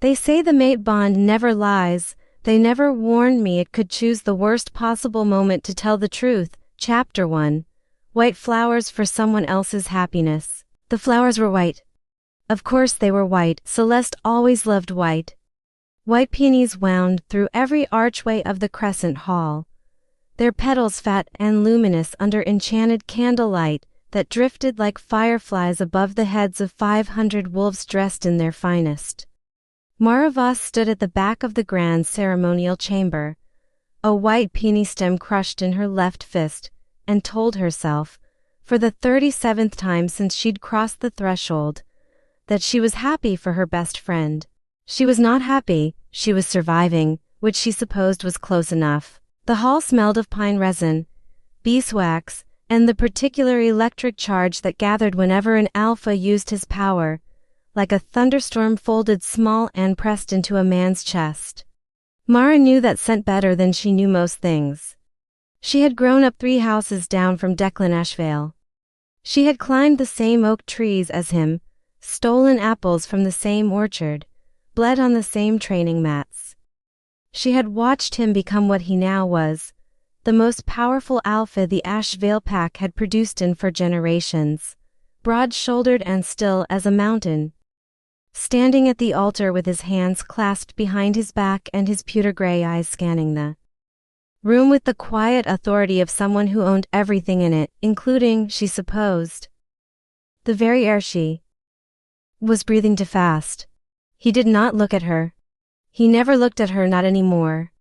They say the mate bond never lies. They never warned me it could choose the worst possible moment to tell the truth. Chapter 1. White flowers for someone else's happiness. The flowers were white. Of course they were white. Celeste always loved white. White peonies wound through every archway of the crescent hall, their petals fat and luminous under enchanted candlelight that drifted like fireflies above the heads of 500 wolves dressed in their finest. Voss stood at the back of the grand ceremonial chamber, a white peony stem crushed in her left fist, and told herself, for the 37th time since she'd crossed the threshold, that she was happy for her best friend. She was not happy, she was surviving, which she supposed was close enough. The hall smelled of pine resin, beeswax, and the particular electric charge that gathered whenever an alpha used his power, like a thunderstorm folded small and pressed into a man's chest. Mara knew that scent better than she knew most things. She had grown up 3 houses down from Declan Ashvale. She had climbed the same oak trees as him, stolen apples from the same orchard, bled on the same training mats. She had watched him become what he now was, the most powerful alpha the Ashvale pack had produced in for generations, broad-shouldered and still as a mountain, standing at the altar with his hands clasped behind his back and his pewter gray eyes scanning the room with the quiet authority of someone who owned everything in it, including, she supposed, the very air she was breathing too fast. He did not look at her. He never looked at her, not anymore.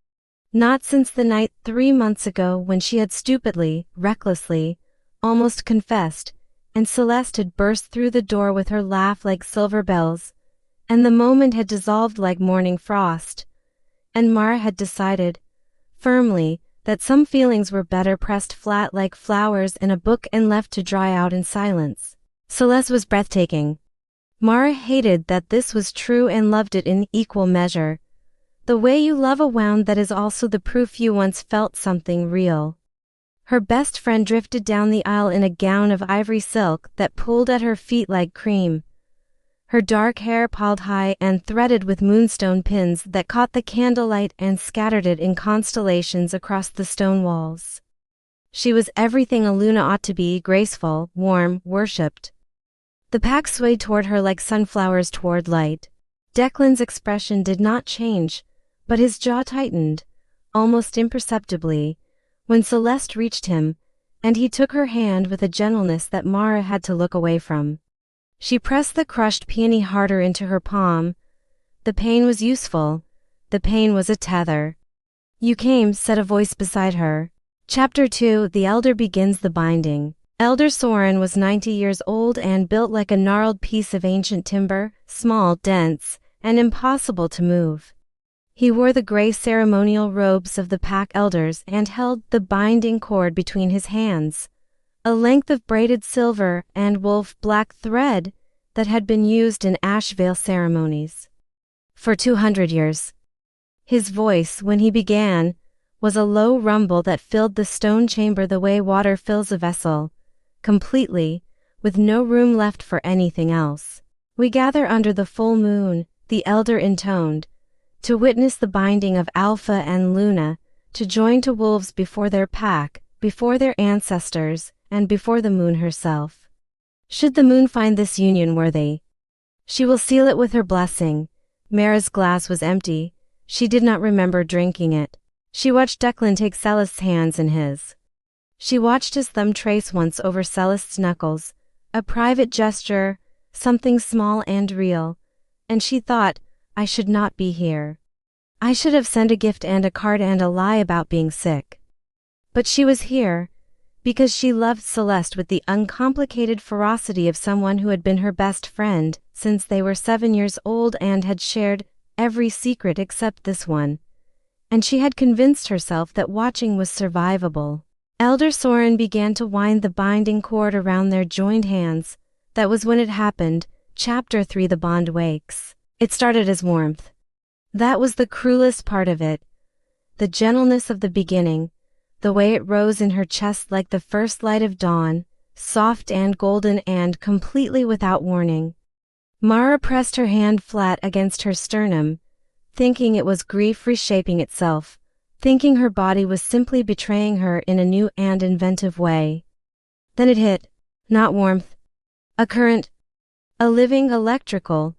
Not since the night 3 months ago when she had stupidly, recklessly, almost confessed, and Celeste had burst through the door with her laugh like silver bells, and the moment had dissolved like morning frost, and Mara had decided, firmly, that some feelings were better pressed flat like flowers in a book and left to dry out in silence. Celeste was breathtaking. Mara hated that this was true and loved it in equal measure. The way you love a wound that is also the proof you once felt something real. Her best friend drifted down the aisle in a gown of ivory silk that pulled at her feet like cream. Her dark hair piled high and threaded with moonstone pins that caught the candlelight and scattered it in constellations across the stone walls. She was everything a Luna ought to be, graceful, warm, worshipped. The pack swayed toward her like sunflowers toward light. Declan's expression did not change, but his jaw tightened, almost imperceptibly, when Celeste reached him, and he took her hand with a gentleness that Mara had to look away from. She pressed the crushed peony harder into her palm. The pain was useful. The pain was a tether. "You came," said a voice beside her. Chapter 2. The Elder begins the binding. Elder Soren was 90 years old and built like a gnarled piece of ancient timber, small, dense, and impossible to move. He wore the gray ceremonial robes of the pack elders and held the binding cord between his hands, a length of braided silver and wolf black thread that had been used in Ashvale ceremonies for 200 years. His voice, when he began, was a low rumble that filled the stone chamber the way water fills a vessel, completely, with no room left for anything else. "We gather under the full moon," the elder intoned, "to witness the binding of Alpha and Luna, to join to wolves before their pack, before their ancestors, and before the moon herself. Should the moon find this union worthy, she will seal it with her blessing." Mara's glass was empty. She did not remember drinking it. She watched Declan take Celeste's hands in his. She watched his thumb trace once over Celeste's knuckles, a private gesture, something small and real, and she thought, "I should not be here. I should have sent a gift and a card and a lie about being sick." But she was here, because she loved Celeste with the uncomplicated ferocity of someone who had been her best friend since they were 7 years old and had shared every secret except this one, and she had convinced herself that watching was survivable. Elder Soren began to wind the binding cord around their joined hands. That was when it happened. Chapter 3. The bond wakes. It started as warmth. That was the cruelest part of it. The gentleness of the beginning, the way it rose in her chest like the first light of dawn, soft and golden and completely without warning. Mara pressed her hand flat against her sternum, thinking it was grief reshaping itself, thinking her body was simply betraying her in a new and inventive way. Then it hit. Not warmth. A current. A living electrical,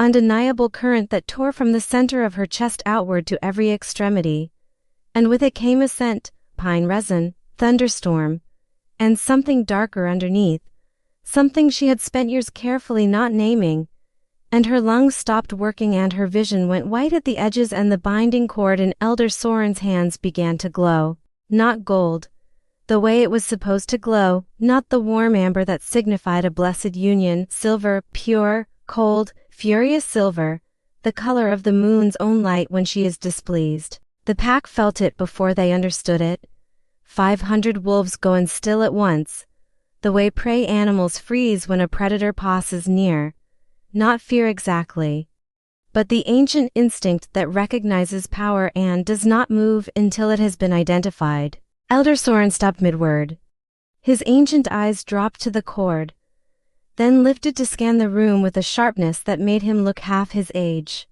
undeniable current that tore from the center of her chest outward to every extremity. And with it came a scent, pine resin, thunderstorm, and something darker underneath, something she had spent years carefully not naming, and her lungs stopped working and her vision went white at the edges and the binding cord in Elder Soren's hands began to glow. Not gold, the way it was supposed to glow, not the warm amber that signified a blessed union, silver, pure, cold, furious silver, the color of the moon's own light when she is displeased. The pack felt it before they understood it. 500 wolves going still at once, the way prey animals freeze when a predator passes near. Not fear exactly, but the ancient instinct that recognizes power and does not move until it has been identified. Elder Soren stopped mid-word. His ancient eyes dropped to the cord, then lifted to scan the room with a sharpness that made him look half his age.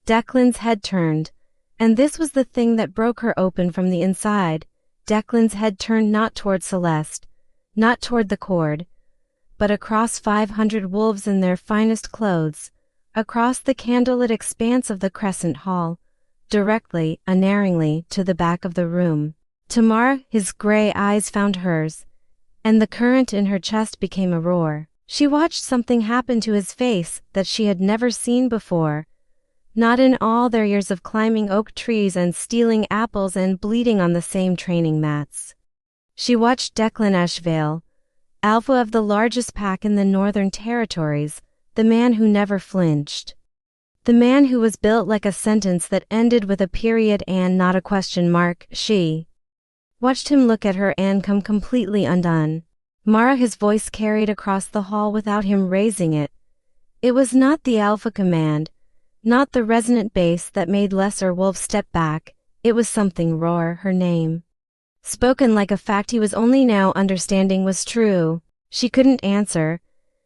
Declan's head turned, and this was the thing that broke her open from the inside. Declan's head turned not toward Celeste, not toward the cord, but across 500 wolves in their finest clothes, across the candlelit expanse of the crescent hall, directly, unerringly, to the back of the room. To Mara, his gray eyes found hers, and the current in her chest became a roar. She watched something happen to his face that she had never seen before, not in all their years of climbing oak trees and stealing apples and bleeding on the same training mats. She watched Declan Ashvale, alpha of the largest pack in the Northern Territories, the man who never flinched. The man who was built like a sentence that ended with a period and not a question mark. She watched him look at her and come completely undone. Mara, his voice carried across the hall without him raising it. It was not the alpha command, not the resonant bass that made lesser wolves step back, it was something roar, her name. Spoken like a fact he was only now understanding was true. She couldn't answer.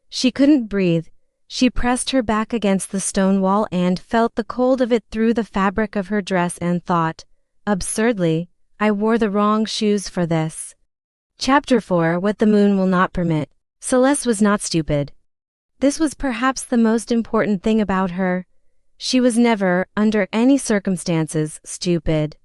She couldn't breathe. She pressed her back against the stone wall and felt the cold of it through the fabric of her dress and thought, absurdly, I wore the wrong shoes for this. Chapter 4: What the Moon Will Not Permit. Celeste was not stupid. This was perhaps the most important thing about her. She was never, under any circumstances, stupid.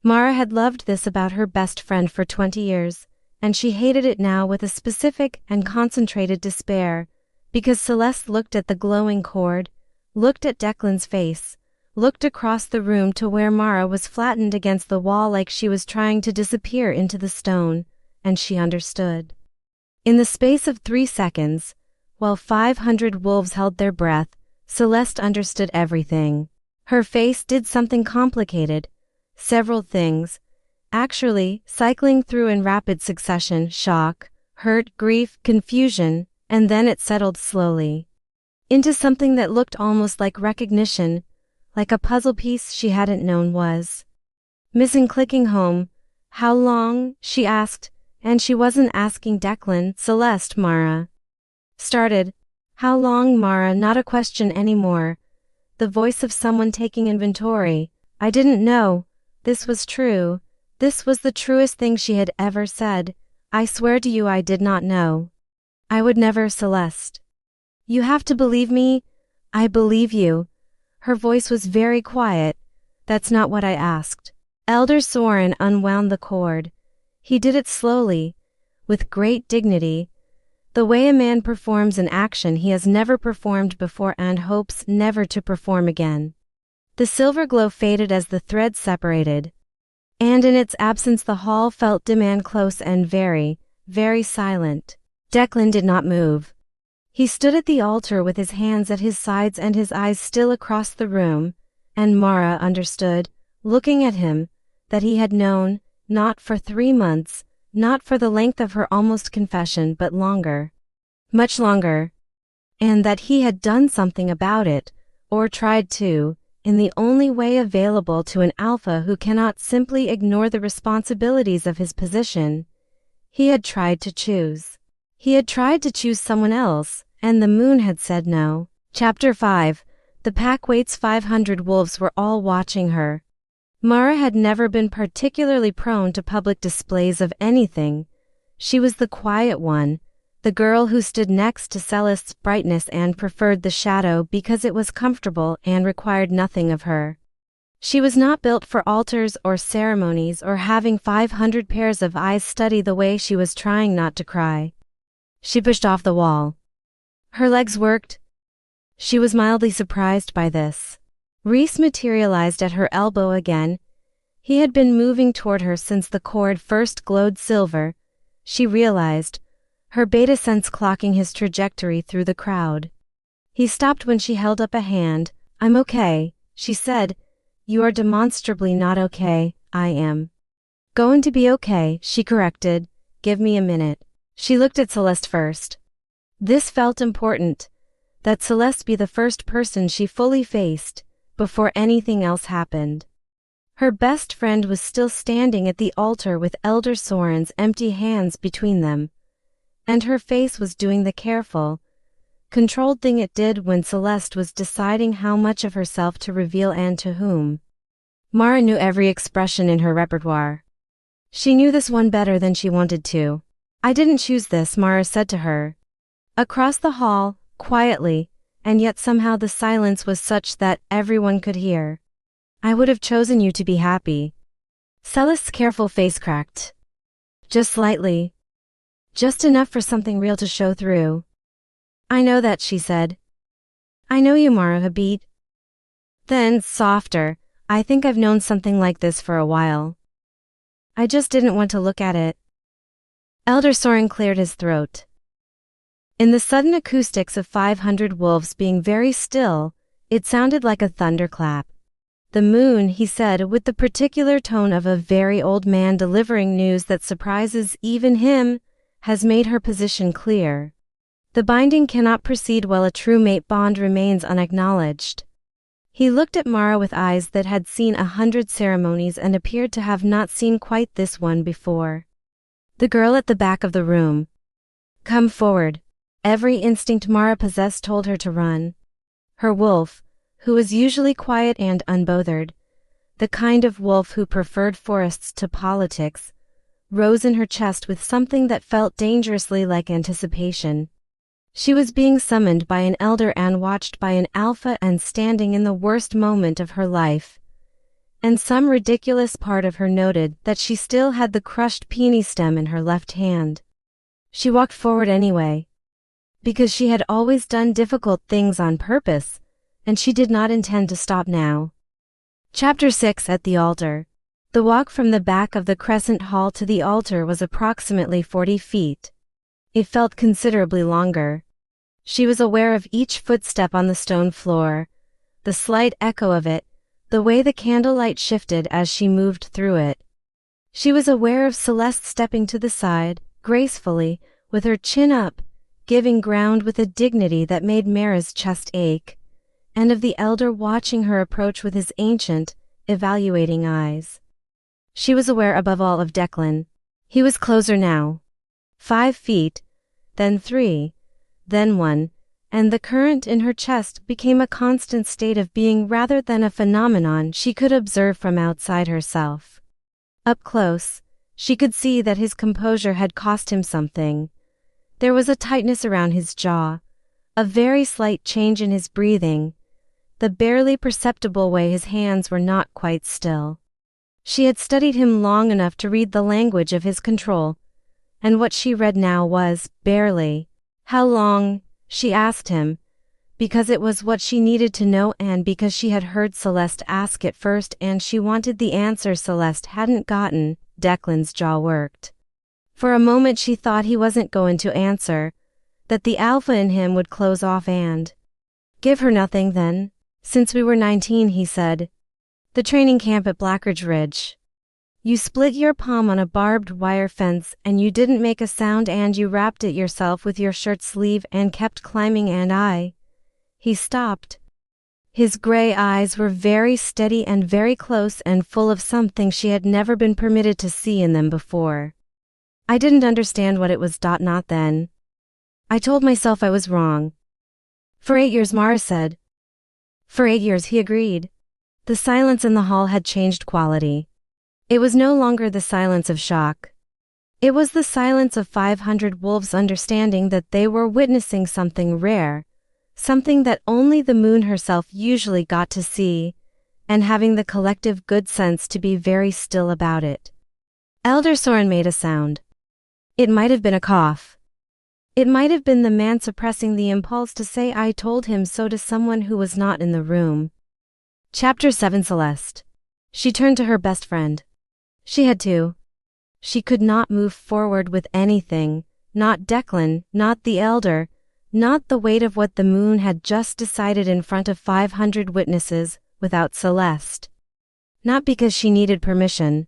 Mara had loved this about her best friend for 20 years, and she hated it now with a specific and concentrated despair, because Celeste looked at the glowing cord, looked at Declan's face, looked across the room to where Mara was flattened against the wall like she was trying to disappear into the stone, and she understood. In the space of 3 seconds, while 500 wolves held their breath, Celeste understood everything. Her face did something complicated. Several things, actually, cycling through in rapid succession: shock, hurt, grief, confusion, and then it settled slowly into something that looked almost like recognition, like a puzzle piece she hadn't known was missing. Clicking home. How long? She asked, and she wasn't asking Declan, Celeste. Mara started. How long, Mara? Not a question anymore. The voice of someone taking inventory. I didn't know. This was true. This was the truest thing she had ever said. I swear to you I did not know. I would never. Celeste. You have to believe me. I believe you. Her voice was very quiet. That's not what I asked. Elder Soren unwound the cord. He did it slowly, with great dignity, the way a man performs an action he has never performed before and hopes never to perform again. The silver glow faded as the threads separated, and in its absence the hall felt dim and close and very, very silent. Declan did not move. He stood at the altar with his hands at his sides and his eyes still across the room, and Mara understood, looking at him, that he had known, not for 3 months, not for the length of her almost confession, but longer. Much longer. And that he had done something about it, or tried to, in the only way available to an alpha who cannot simply ignore the responsibilities of his position. He had tried to choose. He had tried to choose someone else, and the moon had said no. Chapter 5. The pack waits 500 wolves were all watching her. Mara had never been particularly prone to public displays of anything. She was the quiet one, the girl who stood next to Celeste's brightness and preferred the shadow because it was comfortable and required nothing of her. She was not built for altars or ceremonies or having 500 pairs of eyes study the way she was trying not to cry. She pushed off the wall. Her legs worked. She was mildly surprised by this. Reese materialized at her elbow again. He had been moving toward her since the cord first glowed silver, she realized, her beta sense clocking his trajectory through the crowd. He stopped when she held up a hand. "I'm okay," she said. "You are demonstrably not okay." "I am going to be okay," she corrected. "Give me a minute." She looked at Celeste first. This felt important, that Celeste be the first person she fully faced, before anything else happened. Her best friend was still standing at the altar with Elder Soren's empty hands between them, and her face was doing the careful, controlled thing it did when Celeste was deciding how much of herself to reveal and to whom. Mara knew every expression in her repertoire. She knew this one better than she wanted to. "I didn't choose this," Mara said to her. Across the hall, quietly, and yet somehow the silence was such that everyone could hear. "I would have chosen you to be happy." Celeste's careful face cracked. Just slightly. Just enough for something real to show through. "I know that," she said. "I know you, Mara, a beat." Then, softer, "I think I've known something like this for a while. I just didn't want to look at it." Elder Soren cleared his throat. In the sudden acoustics of 500 wolves being very still, it sounded like a thunderclap. "The moon," he said with the particular tone of a very old man delivering news that surprises even him, "has made her position clear. The binding cannot proceed while a true mate bond remains unacknowledged." He looked at Mara with eyes that had seen 100 ceremonies and appeared to have not seen quite this one before. The girl at the back of the room. "Come forward." Every instinct Mara possessed told her to run. Her wolf, who was usually quiet and unbothered, the kind of wolf who preferred forests to politics, rose in her chest with something that felt dangerously like anticipation. She was being summoned by an elder and watched by an alpha and standing in the worst moment of her life. And some ridiculous part of her noted that she still had the crushed peony stem in her left hand. She walked forward anyway, because she had always done difficult things on purpose, and she did not intend to stop now. Chapter 6. At the altar. The walk from the back of the Crescent Hall to the altar was approximately 40 feet. It felt considerably longer. She was aware of each footstep on the stone floor, the slight echo of it, the way the candlelight shifted as she moved through it. She was aware of Celeste stepping to the side, gracefully, with her chin up, giving ground with a dignity that made Mara's chest ache, and of the elder watching her approach with his ancient, evaluating eyes. She was aware above all of Declan. He was closer now. 5 feet, then 3, then 1, and the current in her chest became a constant state of being rather than a phenomenon she could observe from outside herself. Up close, she could see that his composure had cost him something. There was a tightness around his jaw, a very slight change in his breathing, the barely perceptible way his hands were not quite still. She had studied him long enough to read the language of his control, and what she read now was, barely. "How long?" she asked him, because it was what she needed to know and because she had heard Celeste ask it first and she wanted the answer Celeste hadn't gotten. Declan's jaw worked. For a moment she thought he wasn't going to answer, that the alpha in him would close off and give her nothing then. "Since we were 19, he said. "The training camp at Blackridge Ridge. You split your palm on a barbed wire fence and you didn't make a sound and you wrapped it yourself with your shirt sleeve and kept climbing and He stopped. His gray eyes were very steady and very close and full of something she had never been permitted to see in them before. "I didn't understand what it was. Not then. I told myself I was wrong. For 8 years, Mara said. For 8 years, he agreed. The silence in the hall had changed quality. It was no longer the silence of shock. It was the silence of 500 wolves understanding that they were witnessing something rare, something that only the moon herself usually got to see, and having the collective good sense to be very still about it. Elder Soren made a sound. It might have been a cough. It might have been the man suppressing the impulse to say "I told him so" to someone who was not in the room. Chapter 7. Celeste. She turned to her best friend. She had to. She could not move forward with anything, not Declan, not the elder, not the weight of what the moon had just decided in front of 500 witnesses, without Celeste. Not because she needed permission.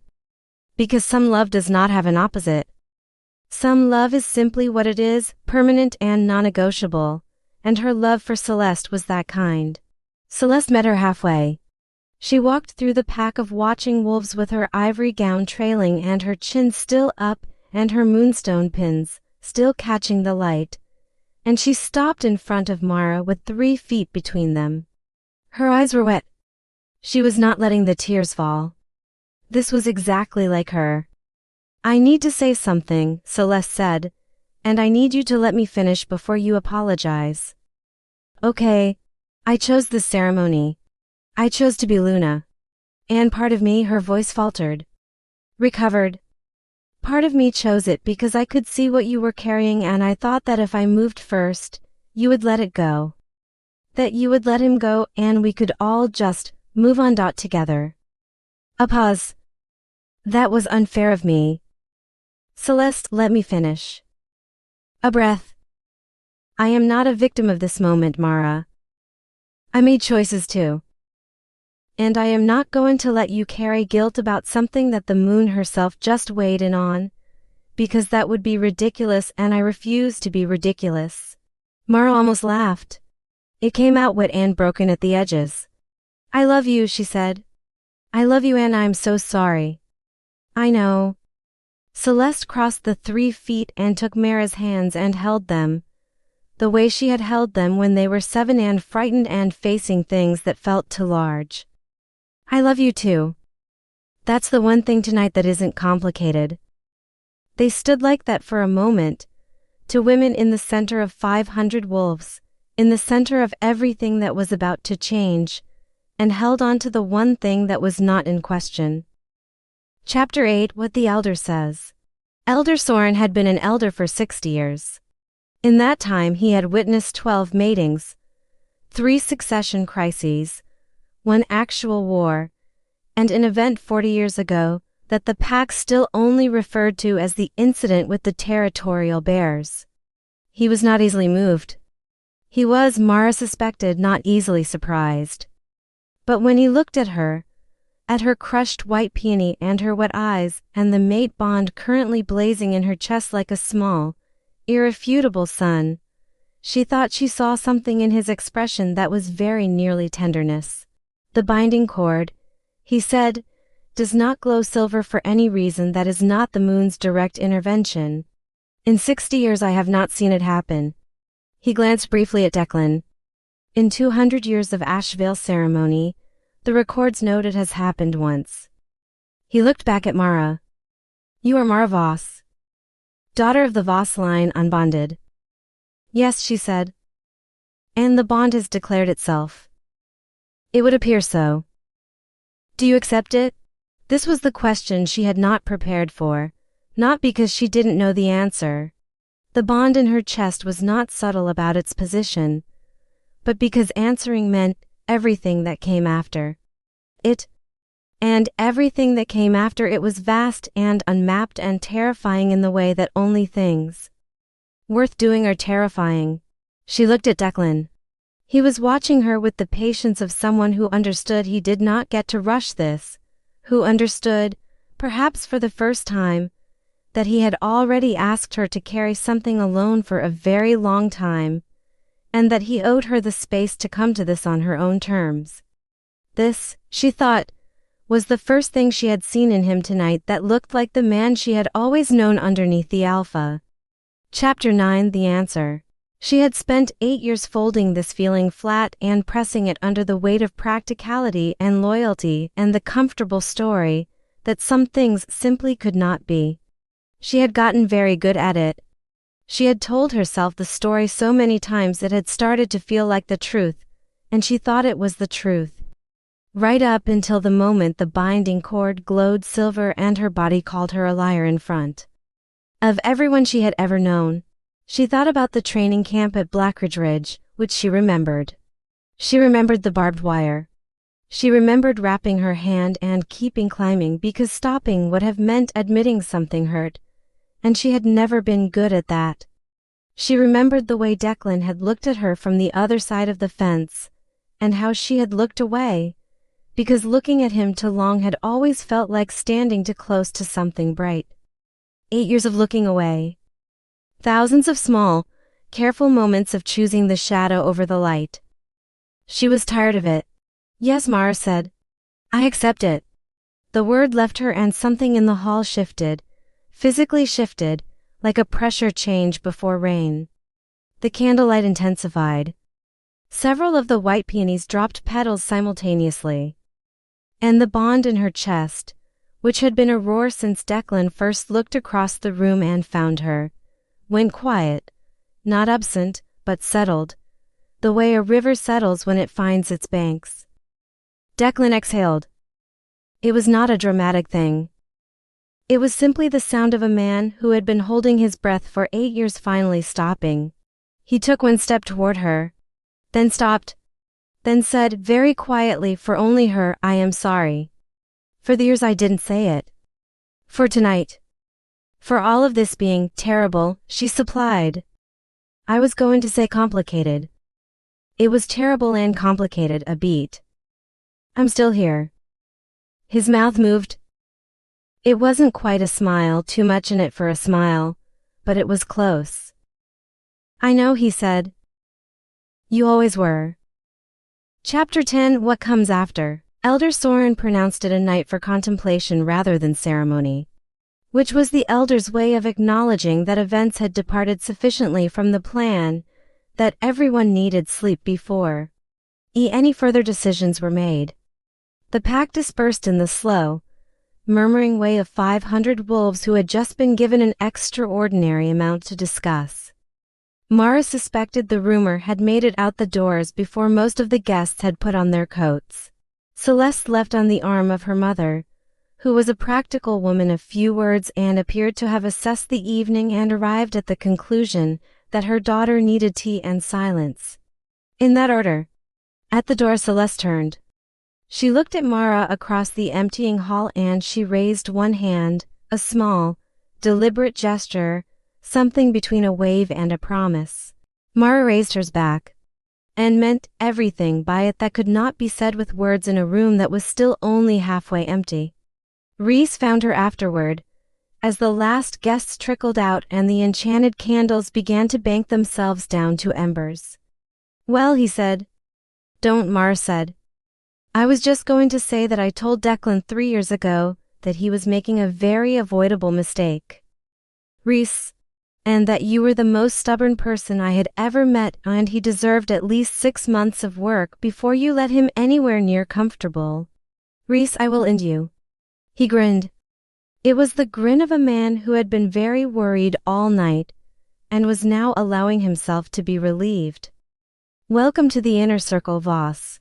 Because some love does not have an opposite. Some love is simply what it is, permanent and non-negotiable, and her love for Celeste was that kind. Celeste met her halfway. She walked through the pack of watching wolves with her ivory gown trailing and her chin still up and her moonstone pins still catching the light, and she stopped in front of Mara with 3 feet between them. Her eyes were wet. She was not letting the tears fall. This was exactly like her. "I need to say something," Celeste said, "and I need you to let me finish before you apologize." "Okay. I chose this ceremony. I chose to be Luna. And part of me," her voice faltered. "Recovered. Part of me chose it because I could see what you were carrying and I thought that if I moved first, you would let it go. That you would let him go and we could all just move on together." A pause. "That was unfair of me." "Celeste, let me finish." A breath. "I am not a victim of this moment, Mara. I made choices too. And I am not going to let you carry guilt about something that the moon herself just weighed in on, because that would be ridiculous and I refuse to be ridiculous." Mara almost laughed. It came out wet and broken at the edges. "I love you," she said. "I love you and I'm so sorry." "I know." Celeste crossed the 3 feet and took Mara's hands and held them, the way she had held them when they were 7 and frightened and facing things that felt too large. "I love you too. That's the one thing tonight that isn't complicated." They stood like that for a moment, 2 women in the center of 500 wolves, in the center of everything that was about to change, and held on to the one thing that was not in question. Chapter 8. What the Elder Says. Elder Soren had been an elder for 60 years. In that time he had witnessed 12 matings, 3 succession crises, 1 actual war, and an event 40 years ago that the pack still only referred to as the incident with the territorial bears. He was not easily moved. He was, Mara suspected, not easily surprised. But when he looked at her crushed white peony and her wet eyes and the mate bond currently blazing in her chest like a small, irrefutable sun, she thought she saw something in his expression that was very nearly tenderness. "The binding cord," he said, "does not glow silver for any reason that is not the moon's direct intervention. In 60 years I have not seen it happen." He glanced briefly at Declan. "In 200 years of Ashvale ceremony, the records note it has happened once." He looked back at Mara. "You are Mara Voss, daughter of the Voss line, unbonded." "Yes," she said. "And the bond has declared itself." "It would appear so." "Do you accept it?" This was the question she had not prepared for, not because she didn't know the answer. The bond in her chest was not subtle about its position, but because answering meant everything that came after it. And everything that came after it was vast and unmapped and terrifying in the way that only things worth doing are terrifying. She looked at Declan. He was watching her with the patience of someone who understood he did not get to rush this, who understood, perhaps for the first time, that he had already asked her to carry something alone for a very long time, and that he owed her the space to come to this on her own terms. This, she thought, was the first thing she had seen in him tonight that looked like the man she had always known underneath the alpha. Chapter 9. The Answer. She had spent 8 years folding this feeling flat and pressing it under the weight of practicality and loyalty and the comfortable story that some things simply could not be. She had gotten very good at it. She had told herself the story so many times it had started to feel like the truth, and she thought it was the truth. Right up until the moment the binding cord glowed silver and her body called her a liar in front of everyone she had ever known. She thought about the training camp at Blackridge Ridge, which she remembered. She remembered the barbed wire. She remembered wrapping her hand and keeping climbing because stopping would have meant admitting something hurt, and she had never been good at that. She remembered the way Declan had looked at her from the other side of the fence, and how she had looked away, because looking at him too long had always felt like standing too close to something bright. 8 years of looking away. Thousands of small, careful moments of choosing the shadow over the light. She was tired of it. Yes, Mara said. I accept it. The word left her and something in the hall shifted, physically shifted, like a pressure change before rain. The candlelight intensified. Several of the white peonies dropped petals simultaneously. And the bond in her chest, which had been a roar since Declan first looked across the room and found her, went quiet, not absent, but settled, the way a river settles when it finds its banks. Declan exhaled. It was not a dramatic thing. It was simply the sound of a man who had been holding his breath for 8 years finally stopping. He took one step toward her, then stopped, then said very quietly for only her, I am sorry. For the years I didn't say it. For tonight. For all of this being terrible, she supplied. I was going to say complicated. It was terrible and complicated a beat. I'm still here. His mouth moved. It wasn't quite a smile, too much in it for a smile, but it was close. I know, he said. You always were. Chapter 10 What Comes After. Elder Soren pronounced it a night for contemplation rather than ceremony, which was the elder's way of acknowledging that events had departed sufficiently from the plan that everyone needed sleep before any further decisions were made. The pack dispersed in the slow, murmuring way of 500 wolves who had just been given an extraordinary amount to discuss. Mara suspected the rumor had made it out the doors before most of the guests had put on their coats. Celeste left on the arm of her mother, who was a practical woman of few words and appeared to have assessed the evening and arrived at the conclusion that her daughter needed tea and silence. In that order. At the door Celeste turned. She looked at Mara across the emptying hall and she raised one hand, a small, deliberate gesture, something between a wave and a promise. Mara raised hers back, and meant everything by it that could not be said with words in a room that was still only halfway empty. Rhys found her afterward, as the last guests trickled out and the enchanted candles began to bank themselves down to embers. Well, he said. Don't, Mara said. I was just going to say that I told Declan 3 years ago that he was making a very avoidable mistake. Rhys, and that you were the most stubborn person I had ever met and he deserved at least 6 months of work before you let him anywhere near comfortable. Rhys, I will end you. He grinned. It was the grin of a man who had been very worried all night and was now allowing himself to be relieved. Welcome to the inner circle, Voss.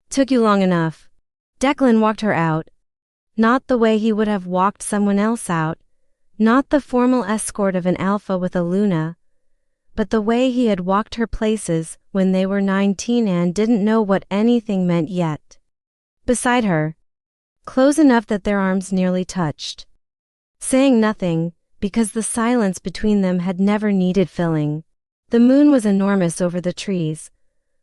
Took you long enough. Declan walked her out. Not the way he would have walked someone else out, not the formal escort of an alpha with a Luna, but the way he had walked her places when they were 19 and didn't know what anything meant yet. Beside her, close enough that their arms nearly touched. Saying nothing, because the silence between them had never needed filling. The moon was enormous over the trees,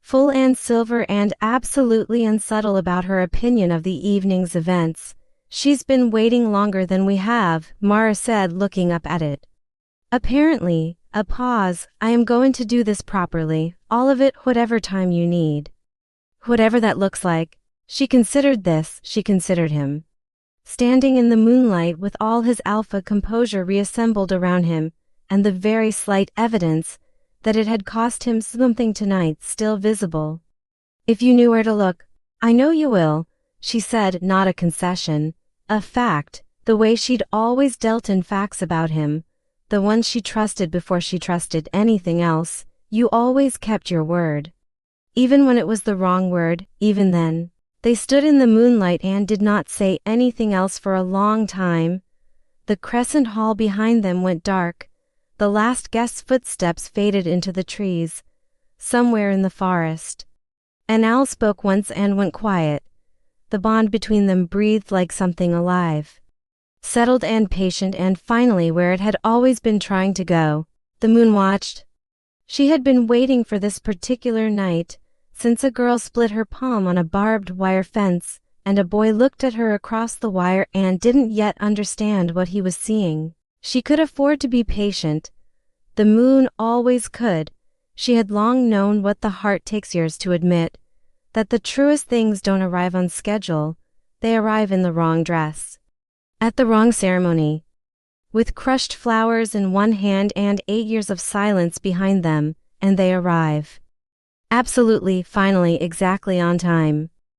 full and silver and absolutely unsubtle about her opinion of the evening's events. She's been waiting longer than we have, Mara said, looking up at it. Apparently, a pause. I am going to do this properly, all of it, whatever time you need. Whatever that looks like. She considered this, she considered him. Standing in the moonlight with all his alpha composure reassembled around him, and the very slight evidence that it had cost him something tonight still visible. If you knew where to look, I know you will, she said, not a concession, a fact, the way she'd always dealt in facts about him, the ones she trusted before she trusted anything else. You always kept your word. Even when it was the wrong word, even then. They stood in the moonlight and did not say anything else for a long time. The crescent hall behind them went dark. The last guest's footsteps faded into the trees, somewhere in the forest. An owl spoke once and went quiet. The bond between them breathed like something alive. Settled and patient, and finally where it had always been trying to go. The moon watched. She had been waiting for this particular night, since a girl split her palm on a barbed wire fence, and a boy looked at her across the wire and didn't yet understand what he was seeing. She could afford to be patient. The moon always could. She had long known what the heart takes years to admit, that the truest things don't arrive on schedule, they arrive in the wrong dress. At the wrong ceremony. With crushed flowers in one hand and 8 years of silence behind them, and they arrive. Absolutely, finally, exactly on time.